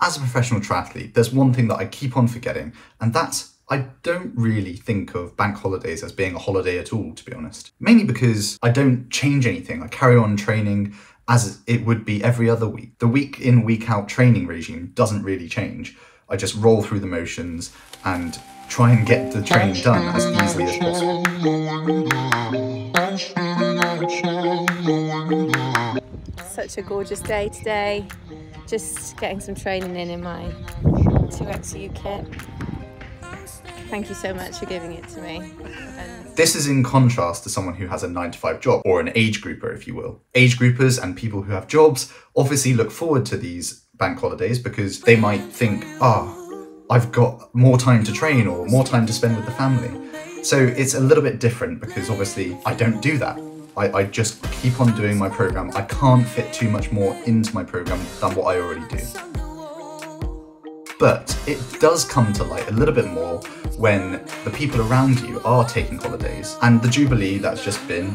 As a professional triathlete, there's one thing that I keep on forgetting, and that's I don't really think of bank holidays as being a holiday at all, to be honest. Mainly because I don't change anything. I carry on training as it would be every other week. The week in, week out training regime doesn't really change. I just roll through the motions and try and get the training done as easily as possible. Such a gorgeous day today. Just getting some training in my 2XU kit. Thank you so much for giving it to me. This is in contrast to someone who has a 9-to-5 job, or an age grouper, if you will. Age groupers and people who have jobs obviously look forward to these bank holidays because they might think, I've got more time to train or more time to spend with the family. So it's a little bit different because obviously I don't do that. I just keep on doing my program. I can't fit too much more into my program than what I already do. But it does come to light a little bit more when the people around you are taking holidays. And the Jubilee that's just been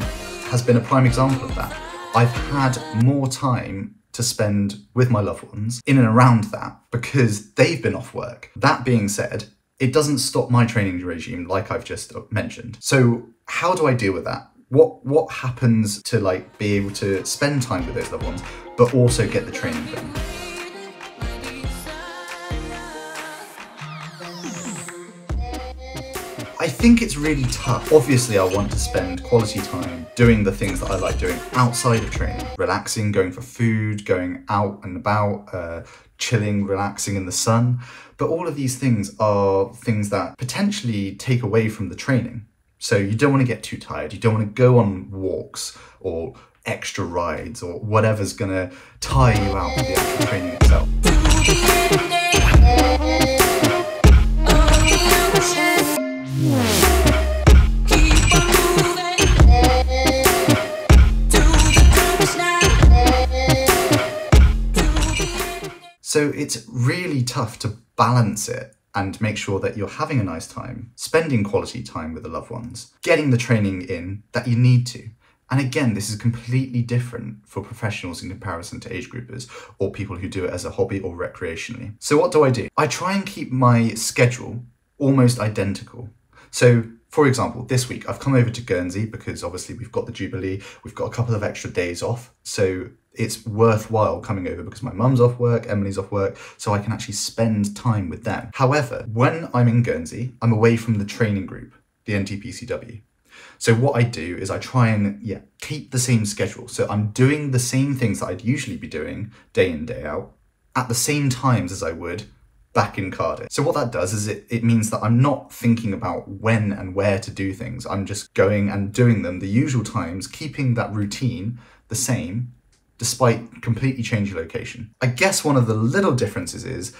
has been a prime example of that. I've had more time to spend with my loved ones in and around that because they've been off work. That being said, it doesn't stop my training regime like I've just mentioned. So how do I deal with that? What happens to be able to spend time with those loved ones, but also get the training done? I think it's really tough. Obviously, I want to spend quality time doing the things that I like doing outside of training. Relaxing, going for food, going out and about, chilling, relaxing in the sun. But all of these things are things that potentially take away from the training. So you don't want to get too tired. You don't want to go on walks or extra rides or whatever's going to tire you out with the actual training itself. So it's really tough to balance it and make sure that you're having a nice time, spending quality time with the loved ones, getting the training in that you need to. And again, this is completely different for professionals in comparison to age groupers or people who do it as a hobby or recreationally. So what do? I try and keep my schedule almost identical. So for example, this week I've come over to Guernsey because obviously we've got the Jubilee, we've got a couple of extra days off. So it's worthwhile coming over because my mum's off work, Emily's off work, so I can actually spend time with them. However, when I'm in Guernsey, I'm away from the training group, the NTPCW. So what I do is I try and keep the same schedule. So I'm doing the same things that I'd usually be doing day in, day out, at the same times as I would back in Cardiff. So what that does is it means that I'm not thinking about when and where to do things. I'm just going and doing them the usual times, keeping that routine the same, despite completely changing location. I guess one of the little differences is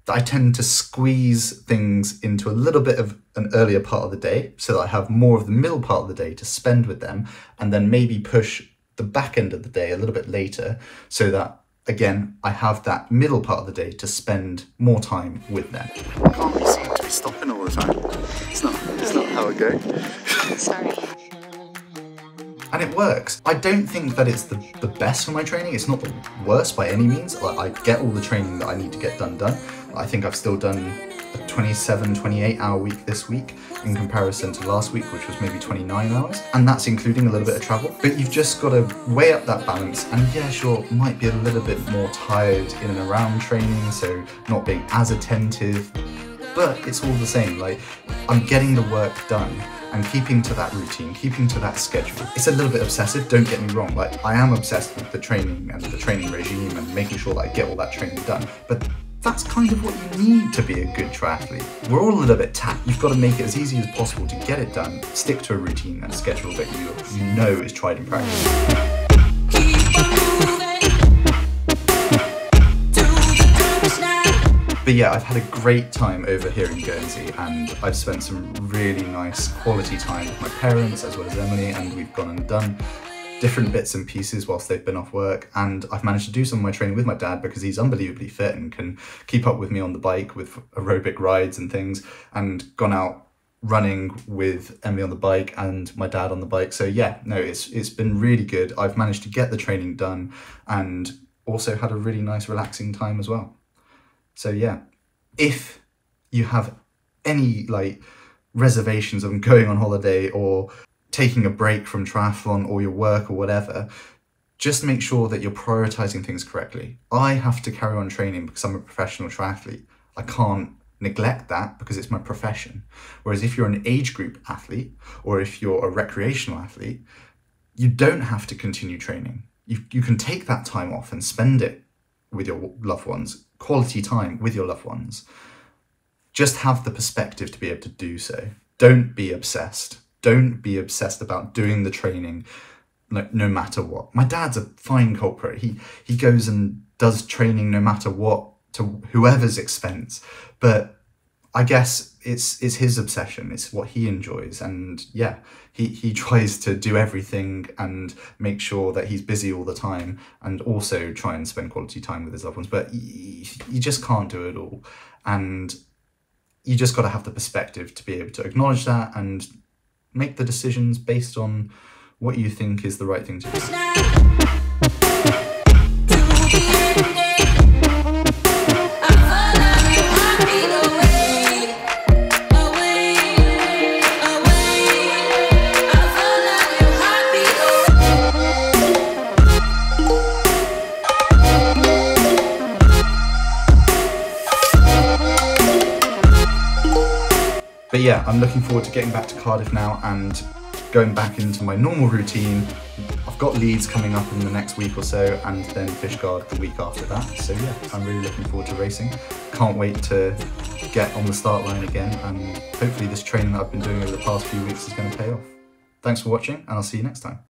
that I tend to squeeze things into a little bit of an earlier part of the day so that I have more of the middle part of the day to spend with them, and then maybe push the back end of the day a little bit later so that, again, I have that middle part of the day to spend more time with them. I can't be seen to be stopping all the time. It's not how it goes. Sorry. And it works. I don't think that it's the best for my training. It's not the worst by any means. I get all the training that I need to get done. I think I've still done a 27, 28 hour week this week in comparison to last week, which was maybe 29 hours. And that's including a little bit of travel. But you've just got to weigh up that balance. And yeah, sure, might be a little bit more tired in and around training, so not being as attentive, but it's all the same. I'm getting the work done and keeping to that routine, keeping to that schedule. It's a little bit obsessive, don't get me wrong. I am obsessed with the training and the training regime and making sure that I get all that training done. But that's kind of what you need to be a good triathlete. We're all a little bit tapped. You've got to make it as easy as possible to get it done, stick to a routine and a schedule that you know is tried and practiced. But yeah, I've had a great time over here in Guernsey, and I've spent some really nice quality time with my parents as well as Emily, and we've gone and done different bits and pieces whilst they've been off work, and I've managed to do some of my training with my dad because he's unbelievably fit and can keep up with me on the bike with aerobic rides and things, and gone out running with Emily on the bike and my dad on the bike. So yeah, no, it's been really good. I've managed to get the training done and also had a really nice relaxing time as well. So yeah, if you have any like reservations on going on holiday or taking a break from triathlon or your work or whatever, just make sure that you're prioritizing things correctly. I have to carry on training because I'm a professional triathlete. I can't neglect that because it's my profession. Whereas if you're an age group athlete or if you're a recreational athlete, you don't have to continue training. You can take that time off and spend it with your loved ones, quality time with your loved ones. Just have the perspective to be able to do so. Don't be obsessed. Don't be obsessed about doing the training no matter what. My dad's a fine culprit. He goes and does training no matter what to whoever's expense. But I guess it's his obsession. It's what he enjoys. And yeah, he tries to do everything and make sure that he's busy all the time and also try and spend quality time with his loved ones. But you just can't do it all. And you just got to have the perspective to be able to acknowledge that and make the decisions based on what you think is the right thing to do. But yeah, I'm looking forward to getting back to Cardiff now and going back into my normal routine. I've got Leeds coming up in the next week or so and then Fishguard the week after that. So yeah, I'm really looking forward to racing. Can't wait to get on the start line again, and hopefully this training that I've been doing over the past few weeks is going to pay off. Thanks for watching and I'll see you next time.